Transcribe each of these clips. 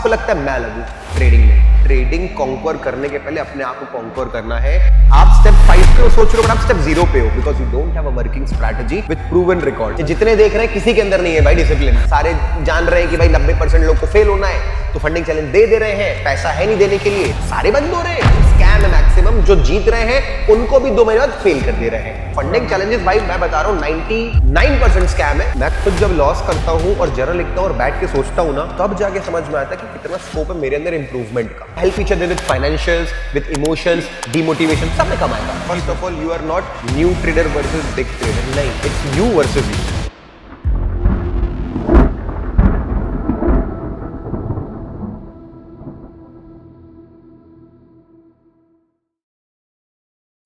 सबको लगता है मैं अलग हूँ ट्रेडिंग में। ट्रेडिंग कॉन्क्वर करने के पहले अपने आप को कॉन्क्वर करना है। आप स्टेप 5 पे हो सोच रहे हो, आप स्टेप 0 पे हो, because you don't have a working strategy with proven record. जितने देख रहे हैं किसी के अंदर नहीं है भाई डिसिप्लिन। सारे जान रहे हैं कि भाई 90% लोग को फेल होना है, तो फंडिंग चैलेंज दे रहे हैं, पैसा है नहीं देने के लिए, सारे बंद हो रहे हैं। स्कैम है मैक्सिमम। जो जीत रहे हैं उनको भी 2 महीने बाद फेल कर दे रहे हैं। फंडिंग चैलेंजेस भाई मैं बता रहा हूँ 99% स्कैम है। मैं खुद जब लॉस करता हूँ और जर्नल लिखता हूँ और बैठ के सोचता हूँ ना, तब जाके समझ में आता है कि कितना स्कोप है मेरे अंदर इंप्रूवमेंट का। Help each other with financials, with emotions, demotivation, सब में कमाएगा। First of all you are not new trader versus big trader, नहीं, इट्स यू वर्सेस यू।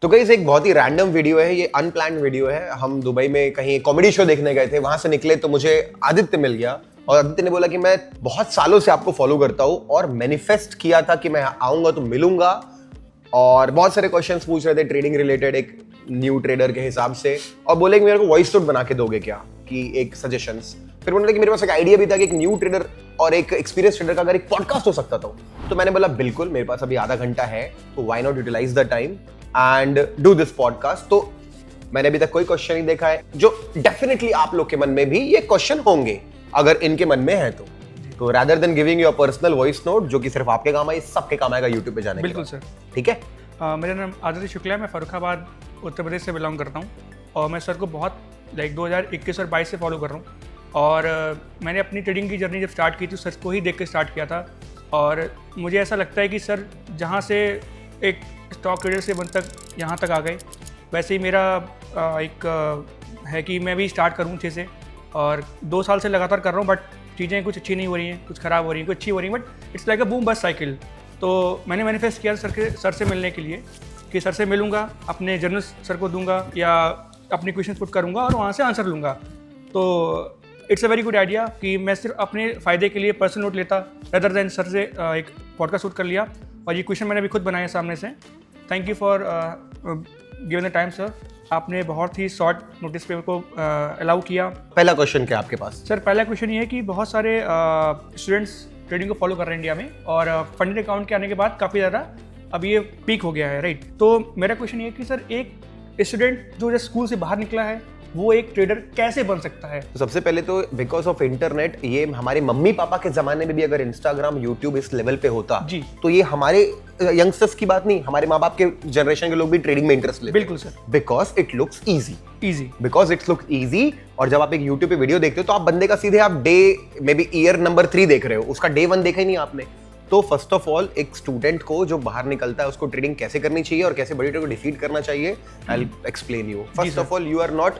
तो गाइस एक बहुत ही रैंडम वीडियो है, ये अनप्लान्ड वीडियो है। हम दुबई में कहीं कॉमेडी शो देखने गए थे, वहां से निकले तो मुझे आदित्य मिल गया और आदित्य ने बोला कि मैं बहुत सालों से आपको फॉलो करता हूं और मैनिफेस्ट किया था कि मैं आऊंगा तो मिलूंगा, और बहुत सारे क्वेश्चंस पूछ रहे थे ट्रेडिंग रिलेटेड एक न्यू ट्रेडर के हिसाब से, और बोले कि मेरे को वॉइस नोट बना के दोगे क्या, कि एक सजेशंस। फिर बोले कि मेरे पास एक आइडिया भी था कि एक न्यू ट्रेडर और एक एक्सपीरियंस ट्रेडर का अगर एक पॉडकास्ट हो सकता तो मैंने बोला बिल्कुल, मेरे पास अभी आधा घंटा है, तो why not utilise the time and do this podcast. तो मैंने अभी तक कोई क्वेश्चन नहीं देखा है, जो डेफिनेटली आप लोग के मन में भी ये क्वेश्चन होंगे अगर इनके मन में है तो rather than giving your personal voice note जो कि सिर्फ आपके काम आए, सबके काम आएगा यूट्यूब पे जाने। बिल्कुल सर, ठीक है। मेरा नाम आदित्य शुक्ला है, मैं फर्रुखाबाद उत्तर प्रदेश से बिलोंग करता हूँ और मैं सर को बहुत 2021 और 22 से फॉलो कर रहा हूँ। और मैंने अपनी ट्रेडिंग की जर्नी जब स्टार्ट की थी सर को ही देख के स्टार्ट किया था, और मुझे ऐसा लगता है कि सर जहाँ से एक स्टॉक ट्रेडर से बन तक यहाँ तक आ गए, वैसे ही मेरा है कि मैं भी स्टार्ट करूँ अच्छे से, और 2 साल से लगातार कर रहा हूँ, बट चीज़ें कुछ अच्छी नहीं हो रही हैं, कुछ ख़राब हो रही हैं, कुछ अच्छी हो रही हैं, but it's like a boom बस साइकिल। तो मैंने मैनिफेस्ट किया सर से मिलने के लिए कि सर से मिलूंगा, अपने जर्नल सर को दूंगा या अपनी क्वेश्चन पुट करूंगा और वहाँ से आंसर लूँगा। तो it's a very good idea कि मैं सिर्फ अपने फ़ायदे के लिए पर्सनल नोट लेता रदर देन सर से एक पॉडकास्ट शूट कर लिया, और ये क्वेश्चन मैंने अभी खुद बनाया सामने से। Thank you for given the time sir, आपने बहुत ही शॉर्ट नोटिस पे को अलाउ किया। पहला क्वेश्चन क्या आपके पास? सर पहला क्वेश्चन ये है कि बहुत सारे स्टूडेंट्स ट्रेडिंग को फॉलो कर रहे हैं इंडिया में, और फंडेड अकाउंट के आने के बाद काफ़ी ज़्यादा अब ये पीक हो गया है, राइट। तो मेरा क्वेश्चन ये है कि सर एक स्टूडेंट जो स्कूल से बाहर निकला है वो एक ट्रेडर कैसे बन सकता है? तो सबसे पहले तो बिकॉज ऑफ इंटरनेट, ये हमारे मम्मी पापा के जमाने में भी अगर इंस्टाग्राम यूट्यूब इस लेवल पे होता जी, तो ये हमारे यंगस्टर्स की बात नहीं, हमारे माँ बाप के जनरेशन के लोग भी ट्रेडिंग में इंटरेस्ट लेते। बिल्कुल sir, because it looks easy, because it's looks easy. और जब आप एक यूट्यूब पे वीडियो देखते हो तो आप बंदे का सीधे आप day may be year number 3 देख रहे हो, उसका डे 1 देखा ही नहीं आपने। तो फर्स्ट ऑफ ऑल एक स्टूडेंट को जो बाहर निकलता है उसको ट्रेडिंग कैसे करनी चाहिए और कैसे बड़ी ट्रेड को डिफीट करना चाहिए, I will explain you. First of all you are not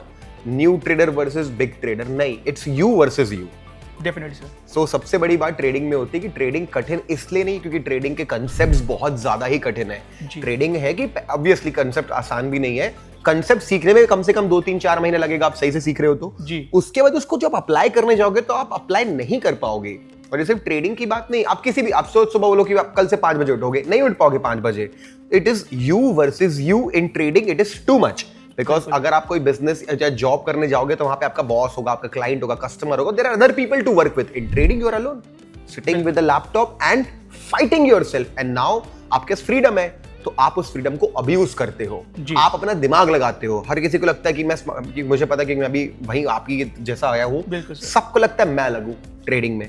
new trader versus big trader, नहीं, it's you versus you. Definitely sir. So सबसे बड़ी बात ट्रेडिंग में होती है कि ट्रेडिंग कठिन इसलिए नहीं क्योंकि ट्रेडिंग के कंसेप्ट्स बहुत ज्यादा ही कठिन है। ट्रेडिंग है कि ऑब्वियसली कंसेप्ट आसान भी नहीं है, कंसेप्ट सीखने में कम से कम 2-3-4 महीने लगेगा, आप सही से सीख रहे हो तो जी। उसके बाद उसको जब अप्लाई करने जाओगे तो आप अप्लाई नहीं कर पाओगे। और ये सिर्फ ट्रेडिंग की बात नहीं, आप किसी भी, आप सोच सुबह बोलो कि आप कल से 5 बजे उठोगे, नहीं उठ पाओगे 5 बजे। It is you versus you in trading, it is too much. Because अगर आप कोई बिजनेस या जॉब करने जाओगे तो वहां पे आपका बॉस होगा, आपका क्लाइंट होगा, कस्टमर होगा, there are other people to work with. In trading you are alone, sitting with the laptop and fighting yourself, and now आपके पास फ्रीडम है तो आप उस फ्रीडम को अब्यूज करते हो, आप अपना दिमाग लगाते हो। हर किसी को लगता है कि मुझे पता है कि मैं अभी वहीं आपकी जैसा आया हूं, सबको लगता है मैं अलग हूं ट्रेडिंग में,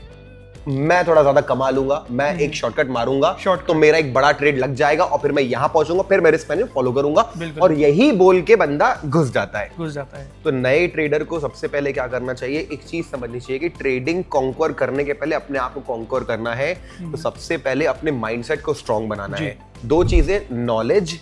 मैं थोड़ा ज्यादा कमा लूंगा, मैं एक शॉर्टकट मारूंगा तो मेरा एक बड़ा ट्रेड लग जाएगा और फिर मैं यहां पहुंचूंगा, फिर मैं रिस्क फॉलो करूंगा, और यही बोल के बंदा घुस जाता है। तो नए ट्रेडर को सबसे पहले क्या करना चाहिए, एक चीज समझनी चाहिए कि ट्रेडिंग कॉन्क्वर करने के पहले अपने आप को कॉन्क्वर करना है। तो सबसे पहले अपने माइंडसेट को स्ट्रांग बनाना है। 2 चीजें, नॉलेज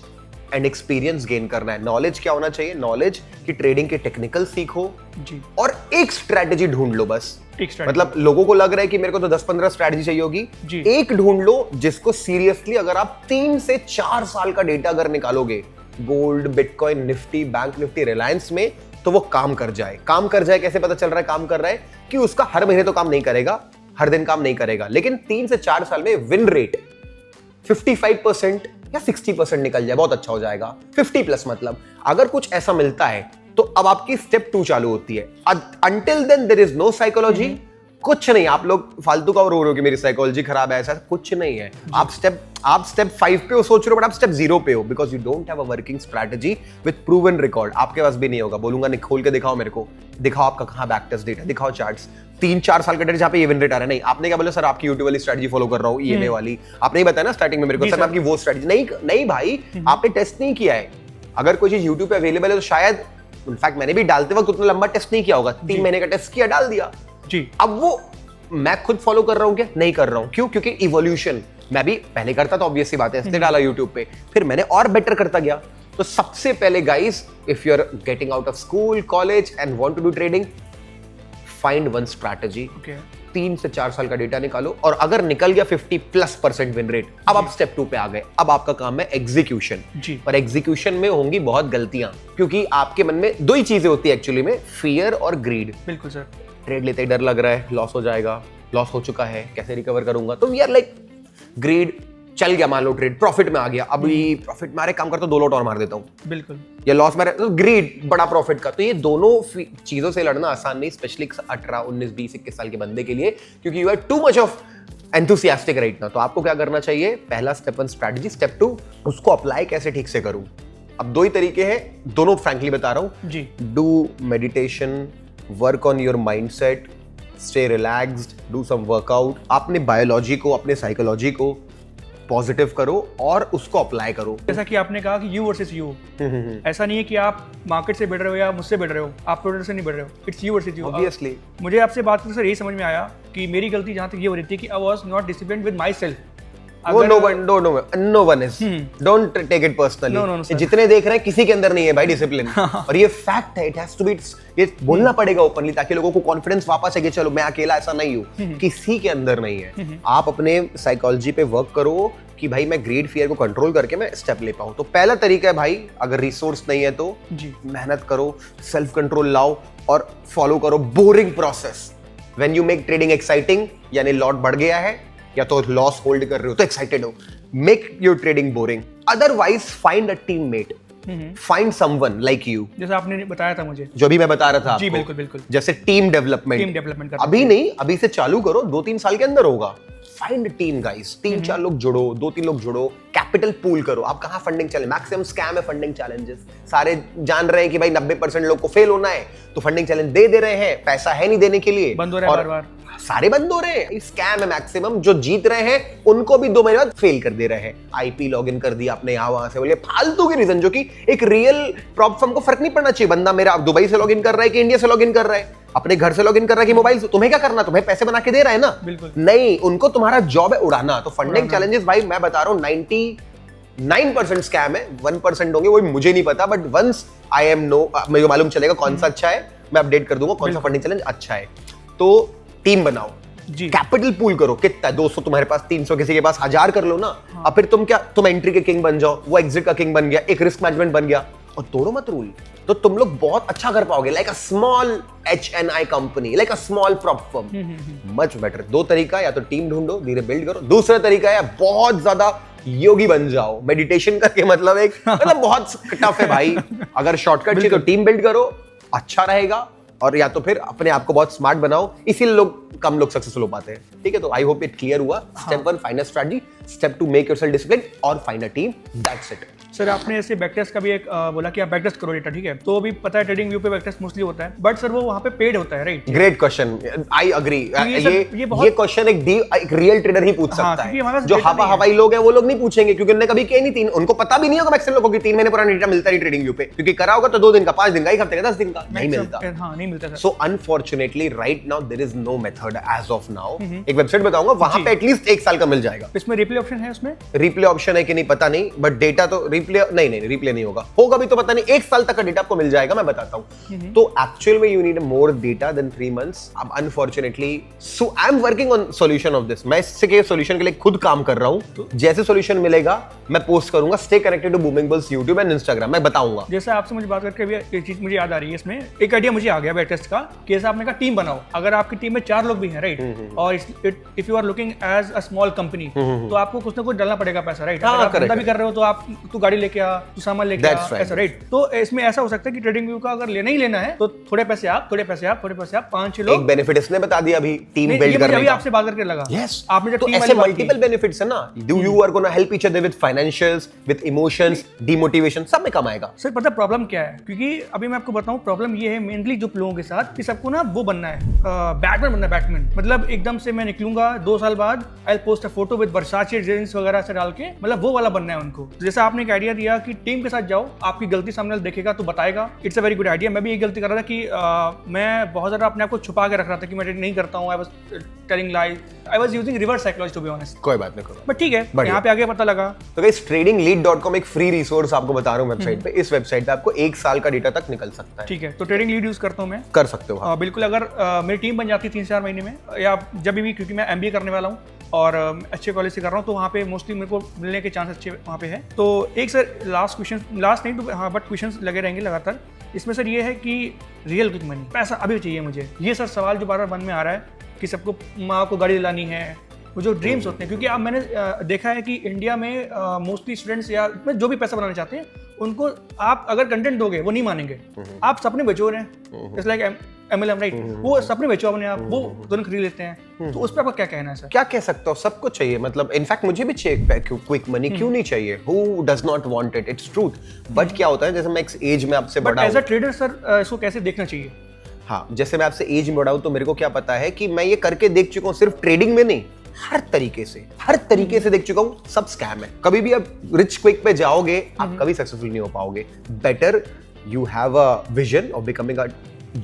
एंड एक्सपीरियंस गेन करना है। नॉलेज क्या होना चाहिए, नॉलेज कि ट्रेडिंग के टेक्निकल सीखो जी, और एक स्ट्रैटेजी ढूंढ लो बस। मतलब लोगों को लग रहा है कि मेरे को तो 10-15 स्ट्रैटेजी चाहिए होगी, एक ढूंढ लो जिसको सीरियसली अगर आप 3 से 4 साल का डेटा अगर निकालोगे gold, bitcoin, Nifty, bank Nifty, Reliance में, तो वो काम कर जाए। काम कर जाए कैसे पता चल रहा है काम कर रहा है, कि उसका हर महीने तो काम नहीं करेगा, हर दिन काम नहीं करेगा, लेकिन 3 से 4 साल में विन रेट 55% या 60% निकल जाए, बहुत अच्छा हो जाएगा। 50+ मतलब अगर कुछ ऐसा मिलता है तो अब आपकी स्टेप 2 चालू होती है। Until then there is no psychology, कुछ नहीं, आप लोग फालतू का रो रहे हो कि मेरी साइकोलॉजी खराब है, ऐसा कुछ नहीं है। आप स्टेप 5 पे हो सोच रहे हो, बट आप स्टेप 0 पे हो, because you don't have a working strategy with proven record. आपके पास भी नहीं होगा। बोलूंगा खोल के दिखाओ मेरे को, दिखाओ आपका कहाँ बैक टेस्ट डेटा, दिखाओ चार्ट्स, 3-4 साल का डेटा जहाँ पे इवन रेट आ रहा है। नहीं, आपने क्या बोला सर आपकी यूट्यूब वाली स्ट्रैटेजी फॉलो कर रहा हूँ, ईएमए वाली, आपने ही बताया ना स्टार्टिंग में मेरे को, सर आपकी वो स्ट्रैटेजी नहीं भाई, आपने टेस्ट नहीं किया है। अगर कोई चीज यूट्यूब पे अवेलेबल है तो शायद, इनफैक्ट मैंने भी डालते वक्त उतना लंबा टेस्ट नहीं किया होगा, 3 महीने का टेस्ट किया, डाल दिया जी। अब वो मैं खुद फॉलो कर रहा हूं क्या? नहीं कर रहा हूं। क्यों? क्योंकि इवोल्यूशन मैं भी पहले करता था, ऑब्वियस सी बात है, इसलिए डाला यूट्यूब पे, फिर मैंने और बेटर करता गया। तो सबसे पहले guys, if you are getting out of school, college and want to do trading, find one strategy. 3 से 4 साल का डेटा निकालो, और अगर निकल गया 50+% विन रेट, अब आप स्टेप 2 पे आ गए। अब आपका काम है एग्जीक्यूशन। और एग्जीक्यूशन में होंगी बहुत गलतियां, क्योंकि आपके मन में 2 ही चीजें होती है एक्चुअली में, फियर और ग्रीड। बिल्कुल सर। ट्रेड लेते ही डर लग रहा है, लॉस हो जाएगा, लॉस हो चुका है, कैसे रिकवर करूंगा, तो वी आर लाइक ग्रीड। चल गया मान लो ट्रेड, प्रॉफिट में आ गया, अभी प्रॉफिट में आ रहे, काम करता हूं 2 लॉट और मार देता हूं, बिल्कुल, या लॉस में तो ग्रीड बड़ा प्रॉफिट का। तो ये दोनों चीजों से लड़ना आसान नहीं, स्पेशली 18, 19, 20, 21 साल के बंदे के लिए, क्योंकि you are too much of enthusiastic right now. तो आपको क्या करना चाहिए? पहला स्टेप 1 स्ट्रैटेजी, स्टेप 2 उसको अप्लाई कैसे ठीक से करूं। अब 2 ही तरीके हैं, दोनों फ्रैंकली बता रहा हूं जी। Do meditation, work on your mindset, stay relaxed, do some workout. अपने बायोलॉजी को, अपने साइकोलॉजी को पॉजिटिव करो और उसको अप्लाई करो। जैसा कि आपने कहा कि यू वर्सेस यू, ऐसा नहीं है कि आप मार्केट से बढ़ रहे हो या मुझसे बढ़ रहे हो, आप प्रोडक्ट से नहीं बढ़ रहे हो, it's you versus you. Obviously मुझे आपसे बात करके सर यही समझ में आया कि मेरी गलती जहां तक ये हो रही थी कि I was not disciplined with myself. No one is, don't take it personally. जितने देख रहे हैं किसी के अंदर नहीं है भाई डिसिप्लिन, और ये फैक्ट है, इट हैज टू बी, ये बोलना पड़ेगा ओपनली, ताकि लोगों को कॉन्फिडेंस वापस है कि चलो मैं अकेला ऐसा नहीं हूं, किसी के अंदर नहीं है। आप अपने साइकोलॉजी पे वर्क करो कि भाई मैं ग्रीड फियर को कंट्रोल करके मैं स्टेप ले पाऊं। तो पहला तरीका है भाई, अगर रिसोर्स नहीं है तो मेहनत करो, सेल्फ कंट्रोल लाओ और फॉलो करो boring process. When you make trading exciting, यानी लॉट बढ़ गया है या तो लॉस होल्ड कर रहे हो तो एक्साइटेड हो, make your trading boring. Otherwise find a teammate, find someone like you, जैसा आपने बताया था मुझे, जो भी मैं बता रहा था जी। बिल्कुल बिल्कुल, जैसे टीम डेवलपमेंट अभी नहीं, अभी से चालू करो, 2-3 साल के अंदर होगा। फाइंड टीम गाइस, 3-4 लोग जुड़ो, 2-3 लोग जुड़ो, कैपिटल पूल करो। आप कहाँ फंडिंग चैलेंज, मैक्सिमम स्कैम है फंडिंग चैलेंजेस। सारे जान रहे हैं कि भाई 90% लोग को फेल होना है, तो फंडिंग चैलेंज दे रहे हैं, पैसा है नहीं देने के लिए, बंद हो रहा है बार-बार, सारे बंद हो रहे हैं। स्कैम है मैक्सिमम, जो जीत रहे हैं उनको भी 2 महीने बाद फेल कर दे रहे हैं। आईपी लॉगिन कर दिया आपने यहाँ वहां से, बोले फालतू के रीजन, जो कि एक रियल प्रॉप फर्म को फर्क नहीं पड़ना चाहिए। बंदा मेरा दुबई से लॉगिन कर रहा है कि इंडिया से लॉगिन कर रहा है, अपने घर से लॉगिन कर रहा है कि मोबाइल से, तुम्हें क्या करना, तुम्हें पैसे बना के दे रहा है ना, बिल्कुल नहीं, उनको तुम्हारा जॉब है उड़ाना। तो फंडिंग चैलेंजेस भाई मैं बता रहा हूँ 99% स्कैम है, 1% होंगे वो मुझे नहीं पता, but once I am no, मुझे मालूम चलेगा कौन सा अच्छा है, मैं अपडेट कर दूंगा कौन सा फंडिंग चैलेंज अच्छा है। तो टीम बनाओ, कैपिटल पूल करो, कितना 200 तुम्हारे पास, 300 किसी के पास, 1000 कर लो ना। अब फिर तुम एंट्री के किंग बन जाओ, वो एग्जिट का किंग बन गया, एक रिस्क मैनेजमेंट बन गया, और तोड़ो मत रूल, तो तुम लोग बहुत अच्छा कर पाओगे। Like a small HNI company, like a small prop firm, much better. 2 तरीका, या तो टीम ढूंढो, धीरे बिल्ड करो। दूसरा तरीका है बहुत ज्यादा योगी बन जाओ, मेडिटेशन करके, मतलब बहुत टफ है भाई। अगर शॉर्टकट चाहिए तो टीम बिल्ड करो, अच्छा रहेगा, और या तो फिर अपने आप को बहुत स्मार्ट बनाओ, इसीलिए कम लोग सक्सेसफुल हो पाते हैं। ठीक है, तो आई होप इट क्लियर हुआ। Step 1 find a strategy, step 2 make yourself discipline और find a team, that's it. Sir आपने ऐसे बैकटेस्ट का भी एक बोला कि आप बैकटेस्ट करो डेटा, ठीक है, तो अभी पता है ट्रेडिंग व्यू पे बैकटेस्ट मोस्टली होता है, बट सर वो वहाँ पे पेड होता है, right? Great question, I agree. ये क्वेश्चन एक रियल ट्रेडर ही पूछ सकता है। जो हवाई लोग हैं वो लोग नहीं पूछेंगे, क्योंकि उन्होंने कभी किया नहीं, उनको पता भी नहीं होगा मैक्सिमम लोगों की 3 महीने पुराना डेटा मिलता है ट्रेडिंग व्यू पे, क्योंकि करा होगा तो 2 दिन का, 5 दिन का, 1 हफ्ते का, 10 दिन का नहीं मिलता। हाँ, नहीं मिलता। So unfortunately right now there is no method as of now. एक वेबसाइट बताऊंगा, वहां पे एटलीस्ट 1 साल का मिल जाएगा। इसमें रिप्ले ऑप्शन है, उसमें रिप्ले ऑप्शन है कि नहीं पता नहीं, बट डेटा तो रिप्ले नहीं रिप्ले नहीं होगा भी तो पता नहीं। 1 साल तक का डेटा आपको मिल जाएगा, मैं बताता हूं। तो एक्चुअल में you need more data than 3 months. अब unfortunately so I am working on solution of this. मैं इसके सॉल्यूशन के लिए खुद काम कर रहा हूं, जैसे सॉल्यूशन मिलेगा मैं पोस्ट करूंगा। Stay connected to Booming Bulls YouTube and Instagram, मैं बताऊंगा। जैसे आपसे मुझे बात करके अभी एक चीज मुझे याद आ रही है, इसमें एक आइडिया मुझे आ गया बैकटेस्ट का, कि जैसे आपने कहा टीम बनाओ, अगर आपकी टीम में 4 लोग भी हैं, राइट, और if you are looking as a small company, तो आपको कुछ ना कुछ डालना पड़ेगा पैसा, राइट? अगर आप धंधा भी कर रहे हो तो आप गाड़ी लेके आ, तू सामान लेके आ, ऐसा राइट। तो इसमें ऐसा हो सकता है कि ट्रेडिंग व्यू का अगर लेना ही लेना है तो थोड़े पैसे आप 5-6 लोग। एक बेनिफिट इसने बता दिया अभी, टीम बिल्ड करने का। आपसे बात करके लगा यस, आपने जब तो ऐसे मल्टीपल बेनिफिट्स है ना। You are gonna help each other with financials, with emotions, demotivation, सब में कमाएगा। सर पता प्रॉब्लम क्या है, क्योंकि अभी मैं आपको बताऊं प्रॉब्लम ये है मेनली जो लोगों के साथ कि सबको ना वो बनना है, बैटमैन बनना है, बैटमैन। मतलब एकदम से मैं निकलूंगा 2 साल बाद, I will post a photo with Versace jeans वगैरह से डाल के, मतलब वो वाला बनना है उनको। तो जैसा आपने एक आइडिया दिया कि टीम के साथ जाओ, आपकी गलती सामने वाला देखेगा तो बताएगा, it's a very good idea. मैं भी यही गलती कर रहा था कि मैं बहुत ज्यादा अपने आप को छुपा के रख रहा था कि मैं नहीं करता हूँ, I was telling lies, I was using reverse psychology to be honest. कोई बात नहीं, कोई बट ठीक है, यहाँ पे आगे पता लगा। तो गाइस tradinglead.com एक फ्री रिसोर्स आपको बता रहा हूँ वेबसाइट पे। इस वेबसाइट पे आपको 1 साल का डेटा तक निकल सकता है। ठीक है, तो ट्रेडिंग लीड यूज करता हूँ मैं, कर सकते हो। बिल्कुल। अगर मेरी टीम बन जाती 3-4 महीने में या जब भी, क्योंकि मैं MBA करने वाला हूँ और अच्छे कॉलेज से कर रहा हूँ, तो वहाँ पे मोस्टली मेरे को मिलने के चांस अच्छे वहाँ पे है। तो एक सर लास्ट क्वेश्चन, लास्ट नहीं तो हाँ बट क्वेश्चन लगे रहेंगे लगातार इसमें सर, ये है कि रियल क्विक मनी, पैसा अभी चाहिए मुझे, ये सर सवाल जो बार बार मन में आ रहा है कि सबको माँ को गाड़ी दिलानी है, वो जो ड्रीम्स होते हैं। क्योंकि अब मैंने देखा है कि इंडिया में मोस्टली स्टूडेंट्स या जो भी पैसा बनाना चाहते हैं उनको आप अगर कंटेंट दोगे वो नहीं मानेंगे। आप सपने बेचो रहे हैं, इट्स लाइक MLM राइट, वो सपने बेचो अपने आप, वो तुरंत खरीद लेते हैं। तो उस पर आपका क्या कहना है सर? क्या कह सकता हूँ, सबको चाहिए। मतलब इनफैक्ट मुझे भी चाहिए क्विक मनी, क्यों नहीं चाहिए? Who does not want it, its truth. But क्या होता है, जैसे मैं एक एज में आपसे बड़ा हूं, एज अ ट्रेडर सर इसको कैसे देखना चाहिए? हाँ, जैसे मैं आपसे एज में बड़ा हूं तो मेरे को क्या पता है कि मैं ये करके देख चुका हूँ, सिर्फ ट्रेडिंग में नहीं, हर तरीके से देख चुका हूं, सब स्कैम है। कभी भी आप रिच क्विक पे जाओगे आप कभी सक्सेसफुल नहीं हो पाओगे। Better you have a vision of becoming a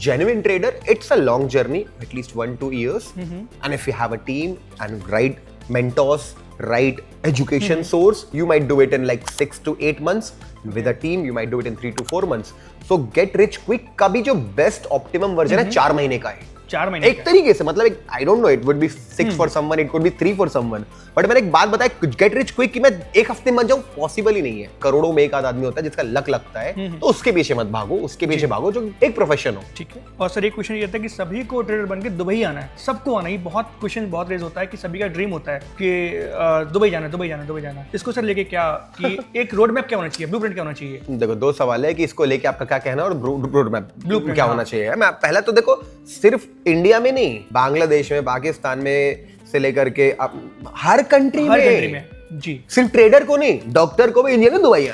genuine trader. It's a long journey, at least 1-2 years. And if you have a team and right mentors, right education source, you might do it in like 6 to 8 months. With a team, you might do it in 3 to 4 months. So get rich quick का भी जो best optimum version है 4 महीने का है। 4 महीने एक तरीके से, मतलब एक I don't know, it would be 6 for someone, it could be 3 for someone. But मैंने एक बात बताया, गेट रिच क्विक कि मैं एक हफ्ते में बन जाऊं, पॉसिबल ही नहीं है। करोड़ों में एक आध आदमी होता है जिसका लक लगता है, तो उसके पीछे मत भागो, उसके पीछे भागो जो एक प्रोफेशन हो। ठीक है। और सर एक क्वेश्चन ये था कि सभी को ट्रेडर बनके दुबई आना है, सबको आना है। बहुत क्वेश्चन बहुत रेज होता है कि सभी का ड्रीम होता है कि दुबई जाना। इसको सर लेके क्या कि एक रोड मैप क्या होना चाहिए, ब्लूप्रिंट क्या होना चाहिए? देखो, 2 सवाल है कि इसको लेके आपका क्या कहना है और रोड मैप क्या होना चाहिए। मैं पहला तो देखो, सिर्फ इंडिया में नहीं, बांग्लादेश में, पाकिस्तान में से लेकर के हर कंट्री में जी, सिर्फ ट्रेडर को नहीं, डॉक्टर को भी इंडिया में दुबई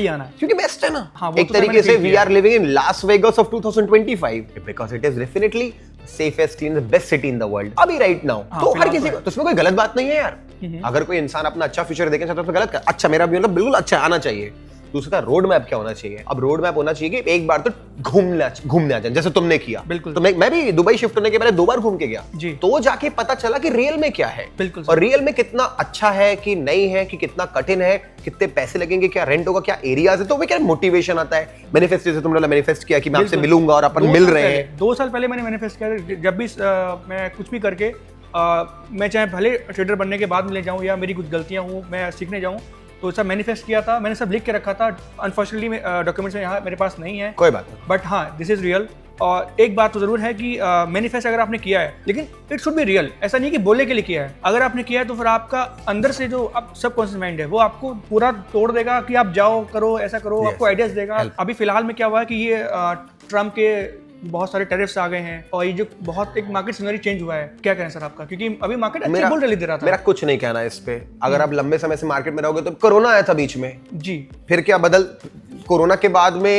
आना है क्योंकि बेस्ट है ना। हाँ, एक तरीके से we are living in Las Vegas of 2025 because it is definitely safest in the best city in the world अभी राइट नाउ। तो हर किसी को, तो इसमें कोई गलत बात नहीं है यार। अगर कोई इंसान अपना अच्छा फ्यूचर देखना चाहता है तो गलत, अच्छा मेरा भी मतलब बिल्कुल अच्छा आना चाहिए। दूसरा रोड मैप क्या होना चाहिए? अब रोड मैप होना चाहिए कि एक बार तो घूमने आ जाए, जैसे तुमने किया। बिल्कुल। तो मैं भी दुबई शिफ्ट होने के पहले 2 बार घूम के गया जी। तो जाके पता चला कि रियल में क्या है। बिल्कुल। और रियल में कितना अच्छा है कि नहीं है, कि कितना कठिन है, कितने पैसे लगेंगे, क्या रेंट होगा, क्या एरियाज है। तो वो क्या मोटिवेशन आता है। मैनिफेस्ट जैसे तुमने मैनिफेस्ट किया कि मैं आपसे मिलूंगा और अपन मिल रहे हैं। 2 साल पहले मैंने मैनिफेस्ट किया, जब भी मैं कुछ भी करके मैं चाहे भले ट्रेडर बनने के बाद मिले जाऊं या मेरी कुछ गलतियां हो मैं सीखने जाऊं, तो सब मैनिफेस्ट किया था, मैंने सब लिख के रखा था। अनफॉर्चुनेटली डॉक्यूमेंट्स में यहाँ मेरे पास नहीं है, कोई बात नहीं, बट हाँ दिस इज रियल। और एक बात तो जरूर है कि मैनिफेस्ट अगर आपने किया है, लेकिन इट शुड बी रियल। ऐसा नहीं कि बोलने के लिए किया है। अगर आपने किया है तो फिर आपका अंदर से जो अब सबकॉन्शियस माइंड है वो आपको पूरा तोड़ देगा कि आप जाओ करो, ऐसा करो, आपको आइडियाज देगा। अभी फिलहाल में क्या हुआ है कि ये ट्रम्प के बहुत सारे टैरिफ्स आ गए हैं और ये जो बहुत एक मार्केट सिनेरियो चेंज हुआ है, क्या कहें सर आपका? क्योंकि अभी मार्केट अच्छे बुल रैली दे रहा था। मेरा कुछ नहीं कहना है इस पे। अगर आप लंबे समय से मार्केट में रहोगे तो कोरोना आया था बीच में जी, फिर क्या बदल, कोरोना के बाद में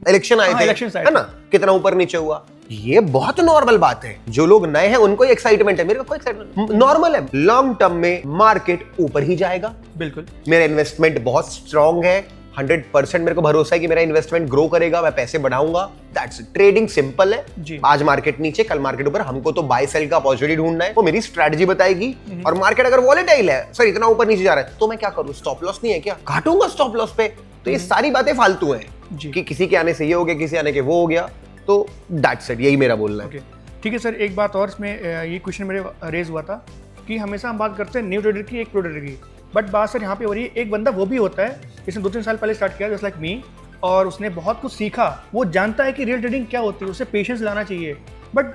इलेक्शन आए थे, है ना, कितना ऊपर नीचे हुआ। ये बहुत नॉर्मल बात है। जो लोग नए हैं उनको एक्साइटमेंट है, मेरे को कोई एक्साइटमेंट नॉर्मल है। लॉन्ग टर्म में मार्केट ऊपर ही जाएगा। बिल्कुल, मेरा इन्वेस्टमेंट बहुत स्ट्रांग है, 100% मेरे को भरोसा है कि मेरा इन्वेस्टमेंट ग्रो करेगा, मैं पैसे बढ़ाऊंगा। दैट्स ट्रेडिंग सिंपल है जी। आज मार्केट नीचे, कल मार्केट ऊपर, हमको तो बाय सेल का अपॉर्चुनिटी ढूंढना है, वो मेरी स्ट्रेटजी बताएगी। और मार्केट अगर वॉलेटाइल है, सर इतना ऊपर नीचे जा रहा है, तो मैं क्या करूं? स्टॉप लॉस नहीं है क्या? काटूंगा स्टॉप लॉस पे। तो ये सारी बातें फालतू हैं कि किसी के आने से ये हो गया, किसी आने के वो हो गया। तो दैट्स इट, यही मेरा बोलना है। ठीक है सर, एक बात और इसमें ये क्वेश्चन मेरे रेज हुआ था कि हमेशा हम बात करते हैं न्यू ट्रेडर की, एक प्रो ट्रेडर की, बट बात सर यहाँ पे हो रही है एक बंदा वो भी होता है जिसने 2-3 साल पहले स्टार्ट किया, जस्ट लाइक मी, और उसने बहुत कुछ सीखा, वो जानता है कि रियल ट्रेडिंग क्या होती है, उसे पेशेंस लाना चाहिए, but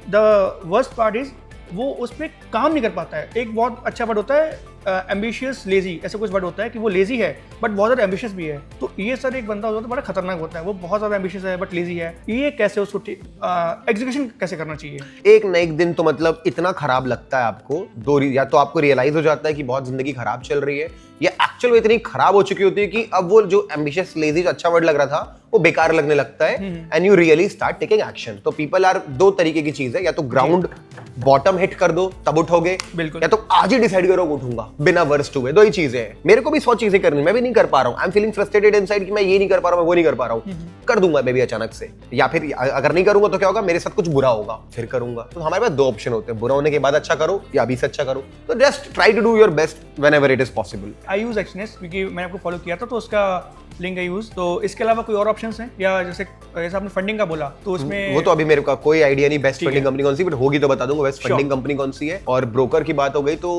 the worst part is वो उस पर काम नहीं कर पाता है। एक बहुत अच्छा वर्ड होता है एम्बिशियस लेजी ऐसा कुछ वर्ड होता है कि वो लेजी है बट बहुत ज़्यादा एम्बिशियस भी है। तो ये सर एक बंदा होता है तो बड़ा खतरनाक होता है, वो बहुत ज़्यादा एम्बिशियस है बट लेजी है। ये कैसे उसको एग्जीक्यूशन कैसे करना चाहिए? एक न एक दिन तो मतलब इतना खराब लगता है आपको, या तो आपको रियलाइज हो जाता है कि बहुत जिंदगी खराब चल रही है, या एक्चुअल में इतनी खराब हो चुकी होती है कि अब वो जो एम्बिशियस लेजी जो अच्छा वर्ड लग रहा था वो बेकार लगने लगता है and you really start taking action. तो पीपल आर दो तरीके की चीज है, या तो ग्राउंड बॉटम हिट कर दो तब उठोगे, या तो आज ही डिसाइड करो उठूंगा बिना वर्स्ट हुए। दो ही चीजें हैं। मेरे को भी 100 चीजें करनी, मैं भी नहीं कर पा रहा हूँ। I am feeling frustrated inside कि मैं ये नहीं कर पा रहा हूँ, मैं वो नहीं कर पा रहा हूँ, कर दूंगा मैं भी अचानक से। या फिर अगर नहीं करूंगा तो क्या होगा, मेरे साथ कुछ बुरा होगा फिर करूंगा। तो हमारे पास दो ऑप्शन होते हैं, बुरा होने के बाद अच्छा करो या अभी से अच्छा करो। तो just try to do your best whenever it is possible. I use Exness क्योंकि मैंने आपको फॉलो किया था तो उसका लिंक है यूज। तो इसके अलावा कोई और ऑप्शंस हैं, या जैसे आपने फंडिंग का बोला तो उसमें वो तो अभी मेरे को कोई आइडिया नहीं बेस्ट फंडिंग कंपनी कौन सी, बट होगी तो बता दूंगा बेस्ट फंडिंग कंपनी कौन सी है। और ब्रोकर की बात हो गई तो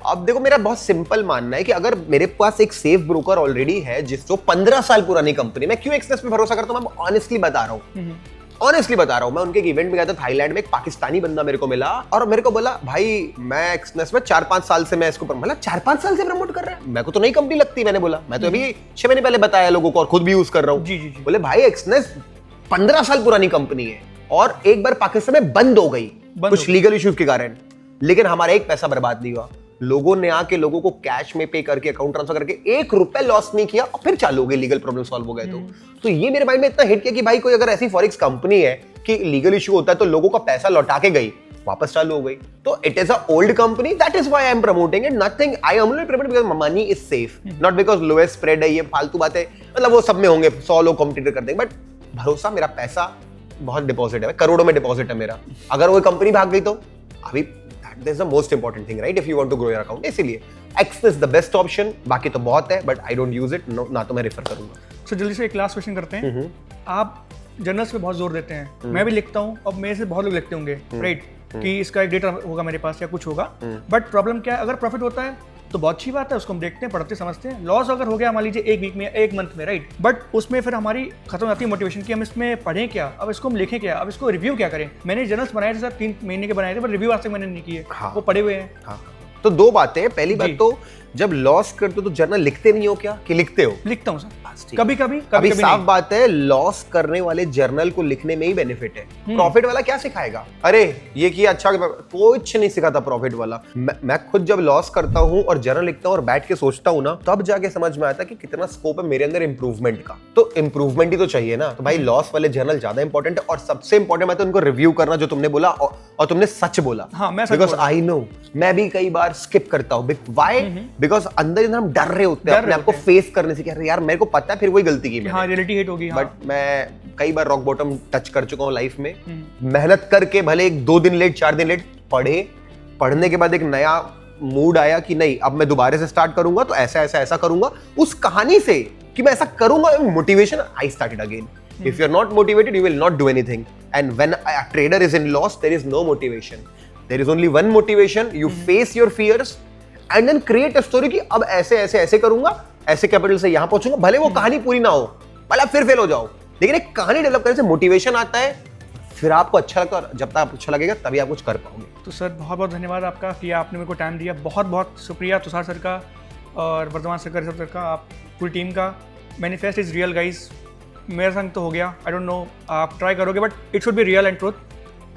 अब देखो, मेरा बहुत सिंपल मानना है कि अगर मेरे पास एक सेफ ब्रोकर ऑलरेडी है जिसको 15 साल पुरानी कंपनी, मैं क्यों एक्सनेस पे भरोसा करता हूं, मैं ऑनेस्टली बता रहा हूं। ऑनेस्टली बता रहा हूं, मैं उनके एक इवेंट में गया था थाईलैंड में, एक पाकिस्तानी बंदा मेरे को मिला और मेरे को बोला भाई मैं एक्सनेस में 4-5 साल से मैं इसको मतलब 4-5 साल से प्रमोट कर रहा है, मेरे को तो नई कंपनी लगती। मैंने बोला मैं तो अभी 6 महीने पहले बताया लोगों को और खुद भी यूज कर रहा हूँ। बोले भाई एक्सनेस 15 साल पुरानी कंपनी है और एक बार पाकिस्तान में बंद हो गई कुछ लीगल इश्यूज के कारण, लेकिन हमारा एक पैसा बर्बाद नहीं हुआ। लोगों ने आके लोगों को कैश में पे करके अकाउंट ट्रांसफर करके 1 रुपए लॉस नहीं किया और फिर चालू हो गई, लीगल प्रॉब्लम सॉल्व हो गए। तो ये मेरे माइंड में इतना हिट किया कि भाई कोई अगर ऐसी फॉरेक्स कंपनी है कि लीगल इशू होता है तो लोगों का पैसा लौटा के गई, वापस चालू हो गई, तो it is a old company, that is why I am promoting it. Nothing, I only promote because money is safe, not because lowest spread है। ये फालतू बातें मतलब वो सब में होंगे, 100 लोग कॉम्पिटिटर कर देंगे, बट भरोसा, मेरा पैसा बहुत डिपॉजिट है, करोड़ों में डिपॉजिट है मेरा। अगर वो कंपनी भाग गई तो अभी that is the most important thing, right? If you want to grow your account, इसलिए Axis the best option। बाकी तो बहुत है but I don't use it, ना तो मैं रेफर करूंगा। So जल्दी से एक लास्ट क्वेश्चन करते हैं। आप जर्नल्स पे बहुत जोर देते हैं, मैं भी लिखता हूँ और मेरे से बहुत लोग लिखते होंगे, राइट, कि इसका एक डेटा होगा मेरे पास या कुछ होगा, बट प्रॉब्लम क्या है, अगर प्रॉफिट होता है तो बहुत अच्छी बात है, उसको हम देखते हैं, पढ़ते समझते हैं। लॉस अगर हो गया मान लीजिए 1 वीक में, 1 मंथ में, राइट, बट उसमें फिर हमारी खत्म हो जाती है मोटिवेशन कि हम इसमें पढ़ें क्या, अब इसको हम लिखें क्या, अब इसको रिव्यू क्या करें। मैंने जर्नल्स बनाए थे सर 3 महीने के बनाए थे, बट रिव्यू आज तक मैंने नहीं किए। वो पढ़े हुए हैं। तो दो बातें, पहली बात तो जब लॉस करते हो तो जर्नल लिखते नहीं हो क्या, कि लिखते हो? लिखता हूँ सर, कभी कभी अभी साफ बात है, लॉस करने वाले जर्नल को लिखने में ही बेनिफिट है। प्रॉफिट वाला क्या सिखाएगा? अरे ये किया अच्छा, कुछ नहीं सिखाता प्रॉफिट वाला। मैं खुद जब लॉस करता हूं और जर्नल लिखता हूं और बैठ के सोचता हूं ना, तब जाके समझ में आता है कि कितना स्कोप है मेरे अंदर इंप्रूवमेंट का। तो इंप्रूवमेंट ही तो चाहिए ना। तो भाई लॉस वाले जर्नल ज्यादा इंपॉर्टेंट है, और सबसे इंपॉर्टेंट मैं तो उनको रिव्यू करना, जो तुमने बोला और तुमने सच बोला। बिकॉज आई नो, मैं भी कई बार स्किप करता हूं। व्हाई? बिकॉज अंदर हम डर रहे होते हैं अपने आप को फेस करने से, कि यार मेरे को पता है फिर वही गलती की, हाँ, रियलिटी हिट होगी। बट मैं कई बार रॉक बॉटम टच कर चुका हूँ लाइफ में। मेहनत करके भले 2 दिन लेट 4 दिन लेट पढ़ने के बाद एक नया मूड आया कि नहीं, अब मैं दोबारा से स्टार्ट करूंगा तो ऐसा ऐसा ऐसा करूंगा। उस कहानी से कि मैं ऐसा करूंगा, motivation, I started again. If you are not motivated you will not do anything, and when a trader is in loss there is no motivation, there is only one motivation, you face your fears and then create a story कि अब ऐसे ऐसे ऐसे करूंगा, ऐसे capital से यहां पहुंचूंगा। भले वो कहानी पूरी ना हो, भले आप फिर फेल हो जाओ, लेकिन एक कहानी डेवलप करने से मोटिवेशन आता है, फिर आपको अच्छा लगता है, और जब तक आपको अच्छा लगेगा तभी आप कुछ कर पाओगे। तो सर बहुत बहुत धन्यवाद आपका कि आपने मेरे को टाइम दिया। बहुत बहुत शुक्रिया तुषार सर का और वर्धमान सर का, सर का, आप पूरी टीम का। Manifest is real guys. मेरा संग तो हो गया, आई डोंट नो आप ट्राई करोगे, but it should be real and truth,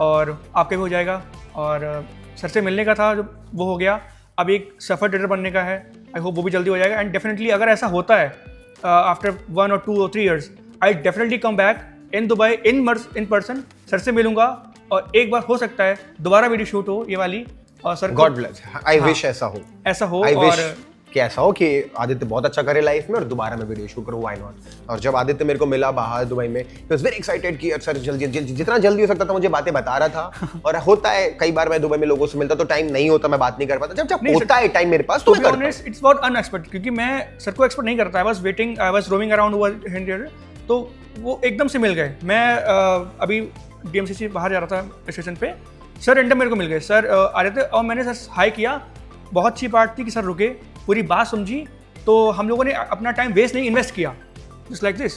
और आपके भी हो जाएगा। और सर से मिलने का था जो वो हो गया, अब एक सफल ट्रेडर बनने का है, आई होप वो भी जल्दी हो जाएगा। एंड डेफिनेटली अगर ऐसा होता है after 1 or 2 or 3 years I definitely come back in Dubai in person, sir से मिलूंगा, और एक बार हो सकता है दोबारा वीडियो शूट हो ये वाली, और sir God bless, I wish ऐसा हो और कि ऐसा हो कि आदित्य बहुत अच्छा करे लाइफ में और दोबारा मैं वीडियो शूट करूँ, व्हाई नॉट। और जब आदित्य मेरे को मिला बाहर दुबई में, ही वाज वेरी एक्साइटेड कि सर जल्दी जितना जल्दी हो सकता था मुझे बातें बता रहा था। और होता है कई बार मैं दुबई में लोगों से मिलता तो टाइम नहीं होता, मैं बात नहीं कर पाता। जब होता है टाइम मेरे पास तो मैं करता हूं। इट्स नॉट अनएक्सपेक्टेड, क्योंकि मैं सर को एक्सपेक्ट नहीं करता। I was waiting, I was roaming around over here, तो वो एकदम से मिल गए। मैं अभी डीएमसीसी बाहर जा रहा था स्टेशन पे, सर रेंडम मेरे को मिल गए। सर आ रहे थे और मैंने सर हाई किया। बहुत अच्छी बात थी कि सर रुके, पूरी बात समझी, तो हम लोगों ने अपना टाइम वेस्ट नहीं, इन्वेस्ट किया, जस्ट लाइक दिस।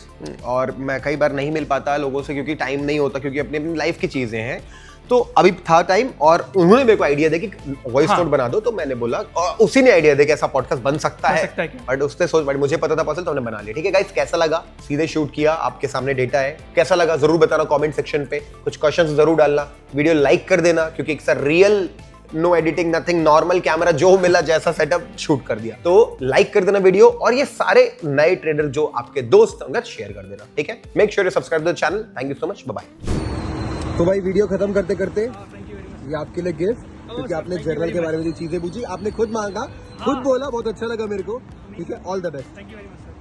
और मैं कई बार नहीं मिल पाता लोगों से क्योंकि टाइम नहीं होता, क्योंकि अपनी अपनी लाइफ की चीज़ें हैं। तो अभी था टाइम और उन्होंने मेरे को आइडिया दिया कि वॉइस हाँ। नोट बना दो, तो मैंने बोला और उसी ने आइडिया दिया कि ऐसा पॉडकास्ट बन सकता बन है। सकता है क्या? बट उसने सोच, बट मुझे पता था पॉसिबल, तो हमने बना लिया। ठीक है गाइस, कैसा लगा? सीधे शूट किया, आपके सामने डेटा है। कैसा लगा जरूर बताना कमेंट सेक्शन पे, कुछ क्वेश्चंस जरूर डालना, वीडियो लाइक कर देना, क्योंकि एक real no editing nothing, normal camera जो मिला जैसा सेटअप शूट कर दिया। तो लाइक कर देना वीडियो, और ये सारे नए ट्रेडर जो आपके दोस्त होंगे शेयर कर देना। ठीक है, make sure you subscribe the channel. Thank you so much, bye bye. तो भाई वीडियो खत्म करते करते ये आपके लिए गिफ्ट, क्योंकि आपने जर्नल के बारे में जो चीजें पूछी आपने खुद मांगा, खुद बोला, बहुत अच्छा लगा मेरे को। ठीक है, all the best. Thank you very much sir.